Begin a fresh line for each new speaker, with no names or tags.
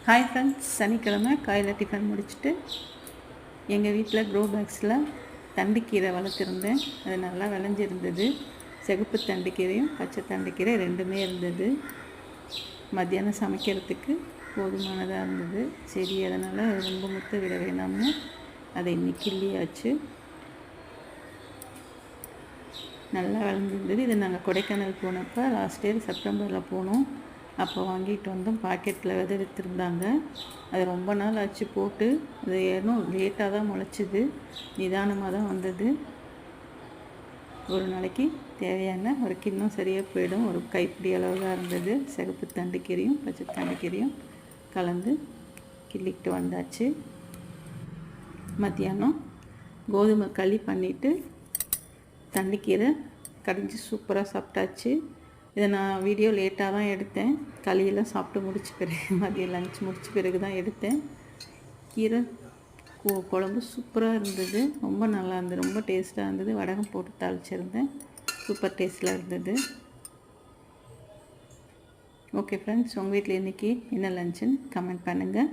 Hi friends, சனிக்கிழமை காலையில் tiffin முடிச்சுட்டு எங்கள் வீட்டில் க்ரோ பேக்ஸில் தண்டுக்கீரை வளர்த்துருந்தேன். அது நல்லா விளைஞ்சிருந்தது. சிகப்பு தண்டுக்கீரையும் பச்சை தண்டுக்கீரை ரெண்டுமே இருந்தது. மத்தியானம் சமைக்கிறதுக்கு போதுமானதாக இருந்தது. சரி, அதனால் ரொம்ப முத்த விட வேணாம்னு அதை இன்னைக்கு கிள்ளியாச்சு. நல்லா விளைஞ்சிருந்தது. இது நாங்கள் கொடைக்கானல் போனப்போ லாஸ்ட் இயர் செப்டம்பரில் போனோம். அப்போ வாங்கிட்டு வந்தோம். பாக்கெட்டில் விதை விற்றுருந்தாங்க. அது ரொம்ப நாள் ஆச்சு போட்டு. அது ஏன்னும் லேட்டாக தான் முளைச்சிது, நிதானமாக தான் வந்தது. ஒரு நாளைக்கு தேவையான ஒரு கிண்ணம் சரியாக போயிடும். ஒரு கைப்பிடி அளவு தான் இருந்தது. சிகப்பு தண்டுக்கீரையும் பச்சை தண்டுக்கீரையும் கலந்து கிள்ளிக்கிட்டு வந்தாச்சு. மத்தியானம் கோதுமை களி பண்ணிவிட்டு தண்டுக்கீரை கடைஞ்சி சூப்பராக சாப்பிட்டாச்சு. இதை நான் வீடியோ லேட்டாக தான் எடுத்தேன். களியெல்லாம் சாப்பிட்டு முடிச்ச பிறகு, மதியம் லஞ்ச் முடிச்ச பிறகு தான் எடுத்தேன். கீரை குழம்பு சூப்பராக இருந்தது. ரொம்ப நல்லா இருந்தது, ரொம்ப டேஸ்ட்டாக இருந்தது. வடகம் போட்டு தாளிச்சிருந்தேன். சூப்பர் டேஸ்ட்டில் இருந்தது. ஓகே ஃப்ரெண்ட்ஸ், உங்கள் வீட்டில் இன்றைக்கி என்ன லஞ்சுன்னு கமெண்ட் பண்ணுங்கள்.